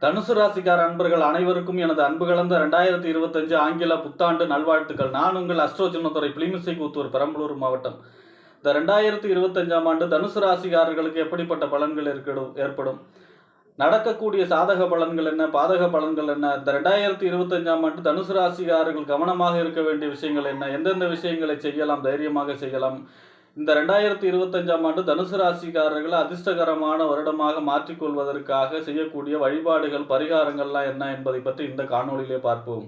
தனுசு ராசிக்கார அன்பர்கள் அனைவருக்கும் எனது அன்பு கலந்த 2025 ஆங்கில புத்தாண்டு நல்வாழ்த்துக்கள். நான் உங்கள் அஸ்ட்ரோ சின்னத்துறை பிளிமிசை கூத்தூர் பெரம்பலூர் மாவட்டம். இந்த 2025ஆம் ஆண்டு தனுசு ராசிக்காரர்களுக்கு எப்படிப்பட்ட பலன்கள் ஏற்படும், நடக்கக்கூடிய சாதக பலன்கள் என்ன, பாதக பலன்கள் என்ன, இந்த 2025ஆம் ஆண்டு தனுசு ராசிக்காரர்கள் கவனமாக இருக்க வேண்டிய விஷயங்கள் என்ன, எந்தெந்த விஷயங்களை செய்யலாம், தைரியமாக செய்யலாம், இந்த 2025ஆம் ஆண்டு தனுசு ராசிக்காரர்களை அதிர்ஷ்டகரமான வருடமாக மாற்றிக்கொள்வதற்காக செய்யக்கூடிய வழிபாடுகள், பரிகாரங்கள்லாம் என்ன என்பதை பற்றி இந்த காணொளியிலே பார்ப்போம்.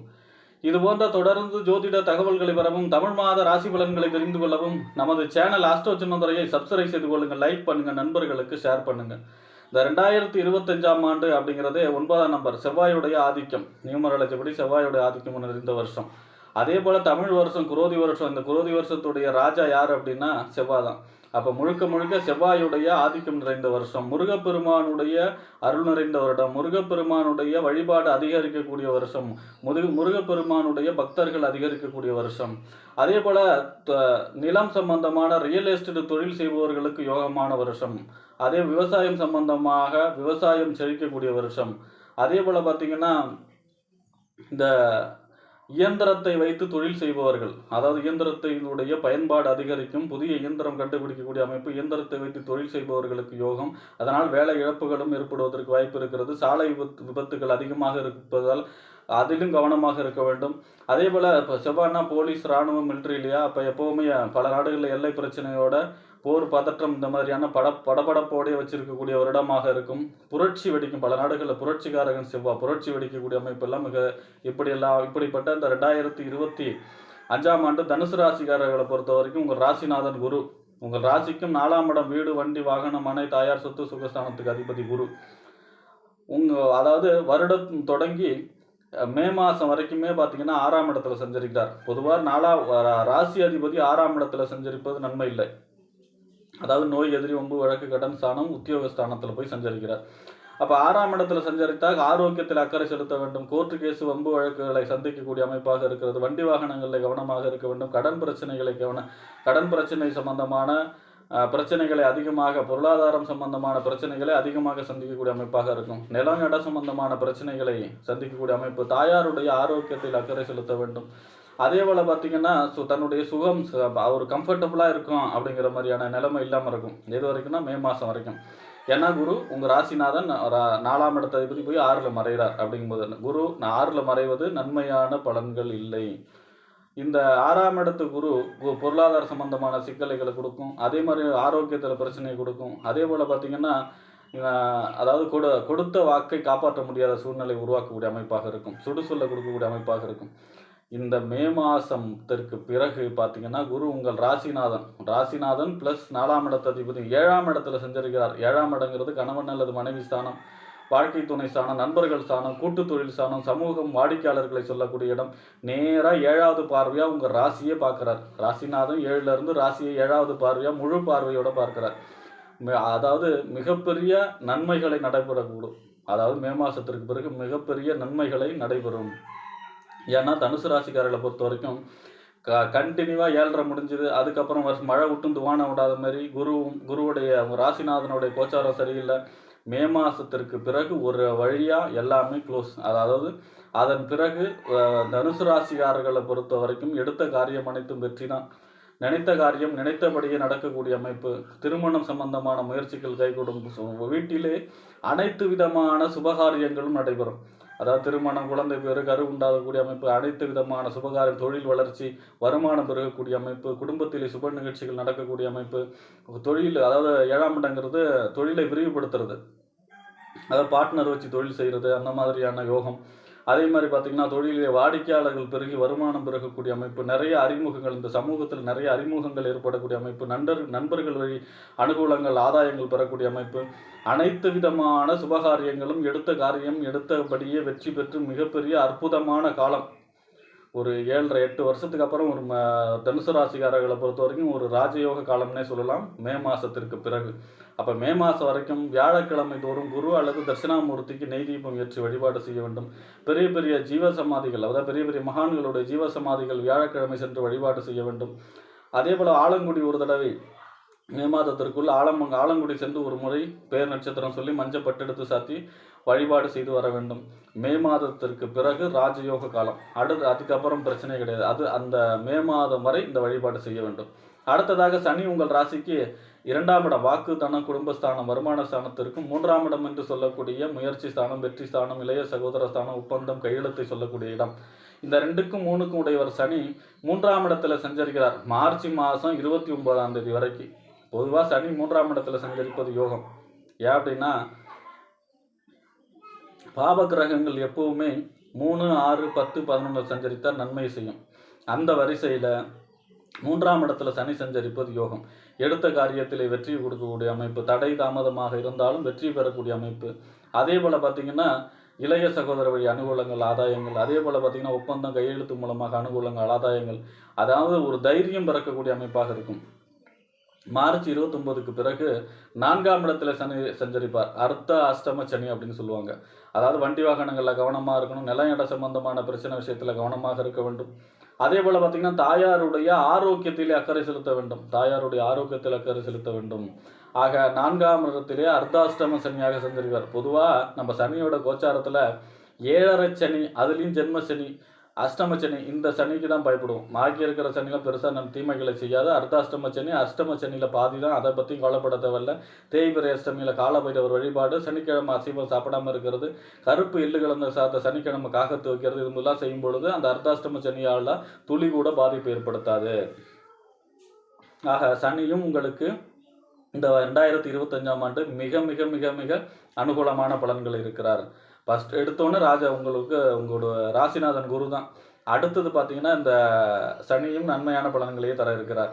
இதுபோன்ற தொடர்ந்து ஜோதிட தகவல்களை பெறவும், தமிழ் மாத ராசி பலன்களை தெரிந்து கொள்ளவும் நமது சேனல் ஆஸ்ட்ரோ சின்னத்துறையை சப்ஸ்கிரைப் செய்து கொள்ளுங்கள், லைக் பண்ணுங்க, நண்பர்களுக்கு ஷேர் பண்ணுங்க. இந்த 2025ஆம் ஆண்டு அப்படிங்கிறதே 9ஆம் நம்பர் செவ்வாயுடைய ஆதிக்கம், நியூமராலஜிப்படி செவ்வாயுடைய ஆதிக்கம் நிறைந்த வருஷம். அதே போல் தமிழ் வருஷம் குரோதி வருஷம். இந்த குரோதி வருஷத்துடைய ராஜா யார் அப்படின்னா செவ்வாய் தான். அப்போ முழுக்க முழுக்க செவ்வாயுடைய ஆதிக்கம் நிறைந்த வருஷம், முருகப்பெருமானுடைய அருள் நிறைந்த வருடம், முருகப்பெருமானுடைய வழிபாடு அதிகரிக்கக்கூடிய வருஷம், முருகப்பெருமானுடைய பக்தர்கள் அதிகரிக்கக்கூடிய வருஷம். அதே போல் நிலம் சம்பந்தமான ரியல் எஸ்டேட் தொழில் செய்பவர்களுக்கு யோகமான வருஷம். அதே விவசாயம் சம்பந்தமாக விவசாயம் செழிக்கக்கூடிய வருஷம். அதே போல் பார்த்திங்கன்னா இந்த இயந்திரத்தை வைத்து தொழில் செய்பவர்கள், அதாவது இயந்திரத்தினுடைய பயன்பாடு அதிகரிக்கும், புதிய இயந்திரம் கண்டுபிடிக்கக்கூடிய அமைப்பு, இயந்திரத்தை வைத்து தொழில் செய்பவர்களுக்கு யோகம். அதனால் வேலை இழப்புகளும் ஏற்படுவதற்கு வாய்ப்பு இருக்கிறது. சாலை விபத்துகள் அதிகமாக இருப்பதால் அதிலும் கவனமாக இருக்க வேண்டும். அதே போல் இப்போ செவ்வாய்னா போலீஸ், இராணுவம், மிலிட்ரி இல்லையா, அப்போ எப்போவுமே பல நாடுகளில் எல்லை பிரச்சனையோட போர் பதற்றம் இந்த மாதிரியான படபடப்போடைய வச்சிருக்கக்கூடிய வருடமாக இருக்கும். புரட்சி வெடிக்கும், பல நாடுகளில் புரட்சிகாரகன் செவ்வாய், புரட்சி வெடிக்கக்கூடிய அமைப்பெல்லாம் இப்படிப்பட்ட இந்த 2025ஆம் ஆண்டு தனுசு ராசிக்காரர்களை பொறுத்த வரைக்கும் உங்கள் ராசிநாதன் குரு, உங்கள் ராசிக்கும் 4ஆம் இடம், வீடு, வண்டி, வாகனம், மனை, தாயார் சொத்து, சுகஸ்தானத்துக்கு அதிபதி குரு. அதாவது வருடம் தொடங்கி மே மாதம் வரைக்குமே பார்த்தீங்கன்னா 6ஆம் இடத்துல சஞ்சரிக்கிறார். பொதுவாக ராசி அதிபதி 6ஆம் இடத்துல சஞ்சரிப்பது நன்மை இல்லை. அதாவது நோய், எதிரி, வம்பு, வழக்கு, கடன் ஸ்தானம், உத்தியோகஸ்தானத்தில் போய் சஞ்சரிக்கிறார். அப்போ 6ஆம் இடத்துல சஞ்சரித்தால் ஆரோக்கியத்தில் அக்கறை செலுத்த வேண்டும். கோர்ட்டு கேஸு, வம்பு வழக்குகளை சந்திக்கக்கூடிய அமைப்பாக இருக்கிறது. வண்டி வாகனங்களில் கவனமாக இருக்க வேண்டும். கடன் பிரச்சனை சம்பந்தமான பிரச்சனைகளை அதிகமாக, பொருளாதாரம் சம்பந்தமான பிரச்சனைகளை அதிகமாக சந்திக்கக்கூடிய அமைப்பாக இருக்கும். நிலம், இட சம்பந்தமான பிரச்சனைகளை சந்திக்கக்கூடிய அமைப்பு. தாயாருடைய ஆரோக்கியத்தில் அக்கறை செலுத்த வேண்டும். அதே போல் பார்த்திங்கன்னா தன்னுடைய சுகம், அவர் கம்ஃபர்டபுளாக இருக்கும் அப்படிங்கிற மாதிரியான நிலைமை இல்லாமல் இருக்கும். எது வரைக்கும்னா மே மாதம் வரைக்கும். ஏன்னா குரு உங்கள் ராசிநாதன் 4ஆம் இடத்தை பற்றி போய் 6ல் மறைகிறார். அப்படிங்கும்போது குரு 6ல் மறைவது நன்மையான பலன்கள் இல்லை. இந்த 6ஆம் இடத்து குரு பொருளாதார சம்பந்தமான சிக்கலைகளை கொடுக்கும். அதே மாதிரி ஆரோக்கியத்தில் பிரச்சனையை கொடுக்கும். அதே போல் பார்த்திங்கன்னா அதாவது கொடுத்த வாக்கை காப்பாற்ற முடியாத சூழ்நிலை உருவாக்கக்கூடிய அமைப்பாக இருக்கும். சுடுசொல்லை கொடுக்கக்கூடிய அமைப்பாக இருக்கும். இந்த மே மாதத்திற்கு பிறகு பார்த்தீங்கன்னா குரு உங்கள் ராசிநாதன் ப்ளஸ் 4ஆம் இடத்த அதிபதி 7ஆம் இடத்துல சஞ்சரிக்கிறார். 7ஆம் இடங்கிறது கணவன் அல்லது மனைவி ஸ்தானம், வாழ்க்கை துணை ஸ்தானம், நண்பர்கள் ஸ்தானம், கூட்டு தொழில் ஸ்தானம், சமூகம், வாடிக்கையாளர்களை சொல்லக்கூடிய இடம். நேராக 7வது பார்வையாக உங்கள் ராசியே பார்க்குறார். ராசிநாதன் 7லேருந்து ராசியை 7வது பார்வையாக முழு பார்வையோடு பார்க்குறார். அதாவது மிகப்பெரிய நன்மைகளை நடைபெறக்கூடும். அதாவது மே மாதத்திற்கு பிறகு மிகப்பெரிய நன்மைகளை நடைபெறும். ஏன்னா தனுசு ராசிக்காரர்களை பொறுத்த வரைக்கும் கண்டினியூவாக 7.5 முடிஞ்சுது. அதுக்கப்புறம் மழை விட்டும் துவானம் விடாத மாதிரி குருவுடைய ராசிநாதனுடைய கோச்சாரம் சரியில்லை. மே மாதத்திற்கு பிறகு ஒரு வழியாக எல்லாமே க்ளோஸ். அதாவது அதன் பிறகு தனுசு ராசிக்காரர்களை பொறுத்த வரைக்கும் எடுத்த காரியம் அனைத்தும் வெற்றி தான். நினைத்த காரியம் நினைத்தபடியே நடக்கக்கூடிய அமைப்பு. திருமணம் சம்பந்தமான முயற்சிகள் கைகூடும். வீட்டிலே அனைத்து விதமான சுபகாரியங்களும் நடைபெறும். அதாவது திருமணம், குழந்தை பேரு, கரு உண்டாகக்கூடிய அமைப்பு, அனைத்து விதமான சுபகாரியம், தொழில் வளர்ச்சி, வருமானம் பெருகக்கூடிய அமைப்பு, குடும்பத்திலே சுப நிகழ்ச்சிகள் நடக்கக்கூடிய அமைப்பு, தொழில், அதாவது 7ஆம் இடங்கிறது தொழிலை விரிவுபடுத்துறது, அதாவது பார்ட்னர் வச்சு தொழில் செய்கிறது, அந்த மாதிரியான யோகம். அதே மாதிரி பார்த்திங்கன்னா தொழிலே வாடிக்கையாளர்கள் பெருகி வருமானம் பெருகக்கூடிய அமைப்பு, நிறைய அறிமுகங்கள், இந்த சமூகத்தில் நிறைய அறிமுகங்கள் ஏற்படக்கூடிய அமைப்பு, நண்பர்கள் வழி அனுகூலங்கள், ஆதாயங்கள் பெறக்கூடிய அமைப்பு, அனைத்து விதமான சுபகாரியங்களும் எடுத்த காரியம் எடுத்தபடியே வெற்றி பெற்று மிகப்பெரிய அற்புதமான காலம். ஒரு 7.5-8 வருஷத்துக்கு அப்புறம் ஒரு தனுசு ராசிக்காரர்களை பொறுத்த வரைக்கும் ஒரு ராஜயோக காலம்னே சொல்லலாம் மே மாதத்திற்கு பிறகு. அப்போ மே மாதம் வரைக்கும் வியாழக்கிழமை தோறும் குரு அல்லது தட்சிணாமூர்த்திக்கு நெய் தீபம் ஏற்றி வழிபாடு செய்ய வேண்டும். பெரிய பெரிய ஜீவசமாதிகள், அதாவது பெரிய பெரிய மகான்களுடைய ஜீவசமாதிகள் வியாழக்கிழமை சென்று வழிபாடு செய்ய வேண்டும். அதே போல் ஆலங்குடி ஒரு தடவை மே மாதத்திற்குள் ஆலங்குடி சென்று ஒரு முறை பேர் நட்சத்திரம் சொல்லி மஞ்சள் பட்டெடுத்து சாத்தி வழிபாடு செய்து வர வேண்டும். மே மாதத்திற்கு பிறகு ராஜயோக காலம். அதுக்கப்புறம் பிரச்சனை கிடையாது. அது அந்த மே மாதம் வரை இந்த வழிபாடு செய்ய வேண்டும். அடுத்ததாக சனி உங்கள் ராசிக்கு 2ஆம் இடம், வாக்கு தனம் குடும்பஸ்தானம் வருமான ஸ்தானத்திற்கும் 3ஆம் இடம் என்று சொல்லக்கூடிய முயற்சி ஸ்தானம், வெற்றி ஸ்தானம், இளைய சகோதர ஸ்தானம், ஒப்பந்தம், கையெழுத்தை சொல்லக்கூடிய இடம். இந்த 2க்கும் 3க்கும் உடையவர் சனி 3ஆம் இடத்துல சஞ்சரிக்கிறார் மார்ச் மாதம் 29ஆம் தேதி வரைக்கும். பொதுவாக சனி 3ஆம் இடத்துல சஞ்சரிப்பது யோகம். ஏன் அப்படின்னா பாப கிரகங்கள் எப்பவுமே 3, 6, 10, 11 சஞ்சரித்தால் நன்மை செய்யும். அந்த வரிசையில் 3ஆம் இடத்துல சனி சஞ்சரிப்பது யோகம். எடுத்த காரியத்திலே வெற்றி கொடுக்கக்கூடிய அமைப்பு, தடை தாமதமாக இருந்தாலும் வெற்றி பெறக்கூடிய அமைப்பு. அதே போல் பார்த்திங்கன்னா இளைய சகோதர வழி அனுகூலங்கள், ஆதாயங்கள். அதே போல் பார்த்திங்கன்னா ஒப்பந்தம், கையெழுத்து மூலமாக அனுகூலங்கள், ஆதாயங்கள். அதாவது ஒரு தைரியம் பிறக்கக்கூடிய அமைப்பாக இருக்கும். மார்ச் 29க்கு பிறகு 4ஆம் இடத்துல சனி சஞ்சரிப்பார். அர்த்த அஷ்டம சனி அப்படின்னு சொல்லுவாங்க. அதாவது வண்டி வாகனங்களில் கவனமாக இருக்கணும், நிலம் இட சம்பந்தமான பிரச்சனை விஷயத்தில் கவனமாக இருக்க வேண்டும். அதே போல் பார்த்திங்கன்னா தாயாருடைய ஆரோக்கியத்திலே அக்கறை செலுத்த வேண்டும். தாயாருடைய ஆரோக்கியத்தில் அக்கறை செலுத்த வேண்டும். ஆக 4ஆம் இடத்திலே அர்த்தாஷ்டம சனியாக சஞ்சரிப்பார். பொதுவாக நம்ம சனியோட கோச்சாரத்தில் 7.5 சனி, அதுலேயும் ஜென்ம சனி, அஷ்டம சனி, இந்த சனிக்கு தான் பயப்படுவோம். பாக்கி இருக்கிற சனிலாம் பெருசாக நம்ம தீமைகளை செய்யாது. அர்த்தாஷ்டம சனி, அஷ்டம சனியில் பாதி தான், அதை பற்றி கவலைப்பட தேவையில்லை. தேய்பிரை அஷ்டமியில் காலபைரவர் வழிபாடு, சனிக்கிழமை அசைவம் சாப்பிடாமல் இருக்கிறது, கருப்பு எள்ளு கலந்த சாத்த சனிக்கிழமை காகத்து வைக்கிறது, இது மாதிரிலாம் செய்யும் பொழுது அந்த அர்த்தாஷ்டம சனியால் துளி கூட பாதிப்பு ஏற்படுத்தாது. ஆக சனியும் உங்களுக்கு இந்த 2025ஆம் ஆண்டு மிக மிக மிக மிக அனுகூலமான பலன்கள் இருக்கிறார். ஃபஸ்ட் எடுத்தோன்னே உங்களுக்கு உங்களோட ராசிநாதன் குரு தான். அடுத்தது பார்த்தீங்கன்னா இந்த சனியும் நன்மையான பலன்களையே தர இருக்கிறார்.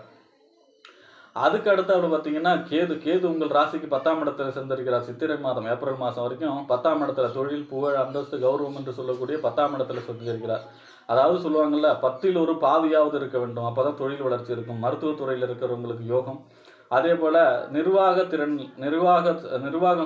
அதுக்கு அடுத்து அவர் பார்த்தீங்கன்னா கேது உங்கள் ராசிக்கு 10ஆம் இடத்துல சந்திருக்கிறார். சித்திரை மாதம் ஏப்ரல் மாதம் வரைக்கும் 10ஆம் இடத்துல தொழில், புகழ், அந்தஸ்து, கௌரவம் என்று சொல்லக்கூடிய 10ஆம் இடத்துல சந்திருக்கிறார். அதாவது சொல்லுவாங்கள்ல 10ல் ஒரு பாதியாவது இருக்க வேண்டும், அப்போ தான் தொழில் வளர்ச்சி இருக்கும். மருத்துவத்துறையில் இருக்கிறவங்களுக்கு யோகம். அதே போல் நிர்வாகம்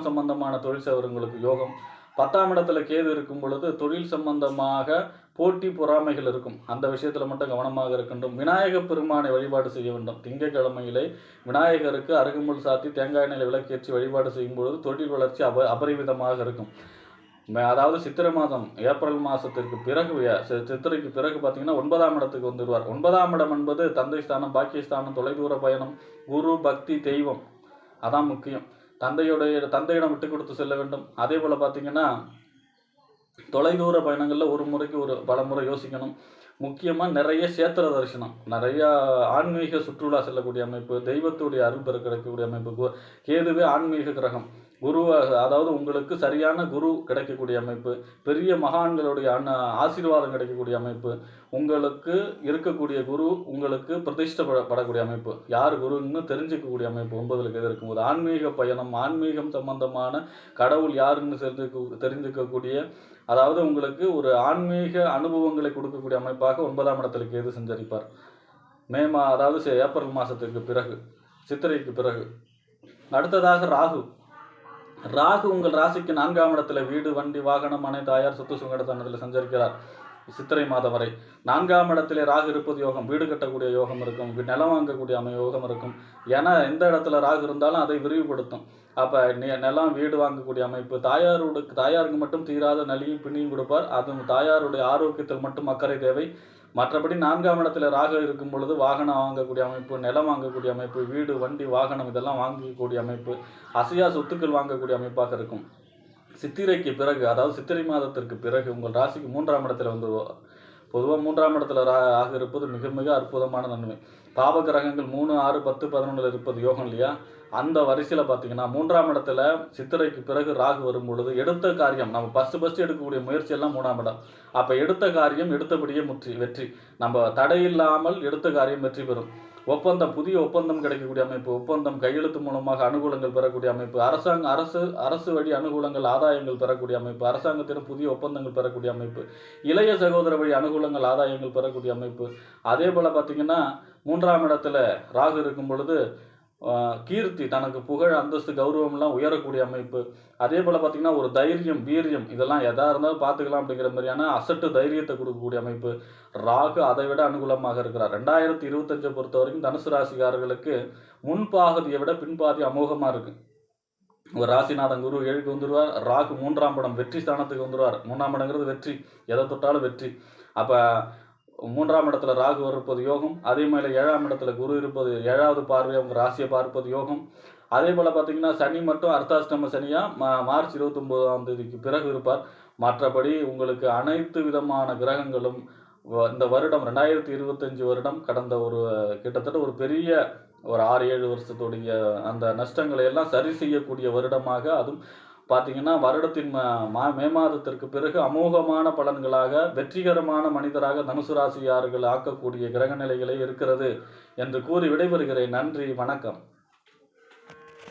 சம்பந்தமான தொழில் செய்கிறவங்களுக்கு யோகம். 10ஆம் இடத்துல கேது இருக்கும் பொழுது தொழில் சம்பந்தமாக போட்டி பொறாமைகள் இருக்கும். அந்த விஷயத்தில் மட்டும் கவனமாக இருக்கின்றோம். விநாயகப் பெருமானை வழிபாடு செய்ய வேண்டும். திங்கட்கிழமையிலே விநாயகருக்கு அருகம்புல் சாத்தி தேங்காய் எண்ணெயில் விளக்கேற்றி வழிபாடு செய்யும் பொழுது தொழில் வளர்ச்சி அபரிவிதமாக இருக்கும். அதாவது சித்திரை மாதம் ஏப்ரல் மாதத்திற்கு பிறகு, சித்திரைக்கு பிறகு பார்த்தீங்கன்னா 9ஆம் இடத்துக்கு வந்துடுவார். 9ஆம் இடம் என்பது தந்தை ஸ்தானம், பாக்கியஸ்தானம், தொலைதூர பயணம், குரு, பக்தி, தெய்வம். அதான் முக்கியம். தந்தையிடம் விட்டு கொடுத்து செல்ல வேண்டும். அதே போல் பார்த்திங்கன்னா தொலைதூர பயணங்களில் ஒரு முறைக்கு பல முறை யோசிக்கணும். முக்கியமாக நிறைய சேத்திர தரிசனம், நிறையா ஆன்மீக சுற்றுலா செல்லக்கூடிய அமைப்பு, தெய்வத்துடைய அருள் பெற கிடைக்கக்கூடிய அமைப்பு. கேதுவே ஆன்மீக கிரகம். குரு, அதாவது உங்களுக்கு சரியான குரு கிடைக்கக்கூடிய அமைப்பு, பெரிய மகான்களுடைய ஆசீர்வாதம் கிடைக்கக்கூடிய அமைப்பு, உங்களுக்கு இருக்கக்கூடிய குரு உங்களுக்கு பிரதிஷ்டப்படக்கூடிய அமைப்பு, யார் குருன்னு தெரிஞ்சுக்கக்கூடிய அமைப்பு 9ல் கேது இருக்கும்போது. ஆன்மீக பயணம், ஆன்மீகம் சம்பந்தமான கடவுள் யாருன்னு தெரிஞ்சுக்கக்கூடிய, அதாவது உங்களுக்கு ஒரு ஆன்மீக அனுபவங்களை கொடுக்கக்கூடிய அமைப்பாக 9ஆம் இடத்துல கேது சஞ்சரிப்பார். அதாவது ஏப்ரல் மாதத்துக்கு பிறகு, சித்திரைக்கு பிறகு. அடுத்ததாக ராகு உங்கள் ராசிக்கு 4ஆம் இடத்துல வீடு, வண்டி, வாகனம், மனை, தாயார், சொத்து சுகடத்தனத்தில் சஞ்சரிக்கிறார். சித்திரை மாதம் வரை 4ஆம் இடத்துல ராகு இருப்பது யோகம். வீடு கட்டக்கூடிய யோகம் இருக்கும், நிலம் வாங்கக்கூடிய யோகம் இருக்கும். ஏன்னா எந்த இடத்துல ராகு இருந்தாலும் அதை விரிவுபடுத்தும். அப்போ நிலம், வீடு வாங்கக்கூடிய அமைப்பு. தாயாருக்கு மட்டும் தீராத நலியும் பிணியும் கொடுப்பார். அதுவும் தாயாருடைய ஆரோக்கியத்தில் மட்டும் அக்கறை தேவை. மற்றபடி 4ஆம் இடத்துல ராகு இருக்கும் பொழுது வாகனம் வாங்கக்கூடிய அமைப்பு, நிலம் வாங்கக்கூடிய அமைப்பு, வீடு, வண்டி, வாகனம் இதெல்லாம் வாங்கக்கூடிய அமைப்பு, அசையா சொத்துக்கள் வாங்கக்கூடிய அமைப்பாக இருக்கும். சித்திரைக்கு பிறகு, அதாவது சித்திரை மாதத்திற்கு பிறகு உங்கள் ராசிக்கு 3ஆம் இடத்துல வந்துடுவார். பொதுவாக 3ஆம் இடத்துல ராகு இருப்பது மிக மிக அற்புதமான நன்மை. பாவ கிரகங்கள் 3, 6, 10, 11 இருப்பது யோகம் இல்லையா? அந்த வரிசையில் பார்த்தீங்கன்னா 3ஆம் இடத்துல சித்திரைக்கு பிறகு ராகு வரும் பொழுது எடுத்த காரியம், நம்ம ஃபஸ்ட்டு எடுக்கக்கூடிய முயற்சி எல்லாம் 3ஆம் இடம். அப்போ எடுத்த காரியம் எடுத்தபடியே வெற்றி. நம்ம தடையில்லாமல் எடுத்த காரியம் வெற்றி பெறும். ஒப்பந்தம், புதிய ஒப்பந்தம் கிடைக்கக்கூடிய அமைப்பு, ஒப்பந்தம், கையெழுத்து மூலமாக அனுகூலங்கள் பெறக்கூடிய அமைப்பு, அரசு வழி அனுகூலங்கள், ஆதாயங்கள் பெறக்கூடிய அமைப்பு, அரசாங்கத்திடம் புதிய ஒப்பந்தங்கள் பெறக்கூடிய அமைப்பு, இளைய சகோதர வழி அனுகூலங்கள், ஆதாயங்கள் பெறக்கூடிய அமைப்பு. அதே போல் பார்த்திங்கன்னா 3ஆம் இடத்துல ராகு இருக்கும் பொழுது கீர்த்தி, தனக்கு புகழ், அந்தஸ்து, கௌரவம்லாம் உயரக்கூடிய அமைப்பு. அதே போல் பார்த்திங்கன்னா ஒரு தைரியம், வீரியம், இதெல்லாம் எதாக இருந்தாலும் பார்த்துக்கலாம் அப்படிங்கிற மாதிரியான அசட்டு தைரியத்தை கொடுக்கக்கூடிய அமைப்பு. ராகு அதை விட அனுகூலமாக இருக்கிறார். 2025 பொறுத்த வரைக்கும் தனுசு ராசிக்காரர்களுக்கு முன்பாகதியை விட பின்பாதி அமோகமாக இருக்குது. ஒரு ராசிநாதன் குரு 7க்கு வந்துடுவார். ராகு 3ஆம் இடம் வெற்றி ஸ்தானத்துக்கு வந்துடுவார். 3ஆம் இடங்கிறது வெற்றி, எதை தொட்டாலும் வெற்றி. அப்போ 3ஆம் இடத்துல ராகு இருப்பது யோகம். அதே மாதிரி 7ஆம் இடத்துல குரு இருப்பது 7வது பார்வை அவங்க ராசியை பார்ப்பது யோகம். அதே போல் பார்த்திங்கன்னா சனி மட்டும் அர்த்தாஷ்டம சனியாக மார்ச் 29ஆம் தேதிக்கு பிறகு இருப்பார். மற்றபடி உங்களுக்கு அனைத்து விதமான கிரகங்களும் இந்த வருடம் 2025 வருடம் கடந்த ஒரு கிட்டத்தட்ட ஒரு பெரிய ஒரு 6-7 வருஷத்துடைய அந்த நஷ்டங்களை எல்லாம் சரி செய்யக்கூடிய வருடமாக, அதுவும் பார்த்தீங்கன்னா வருடத்தின் மே மாதத்திற்கு பிறகு அமோகமான பலன்களாக வெற்றிகரமான மனிதராக தனுசு ராசியார்கள் ஆக்கக்கூடிய கிரக நிலைகளே இருக்கிறது என்று கூறி விடைபெறுகிறேன். நன்றி, வணக்கம்.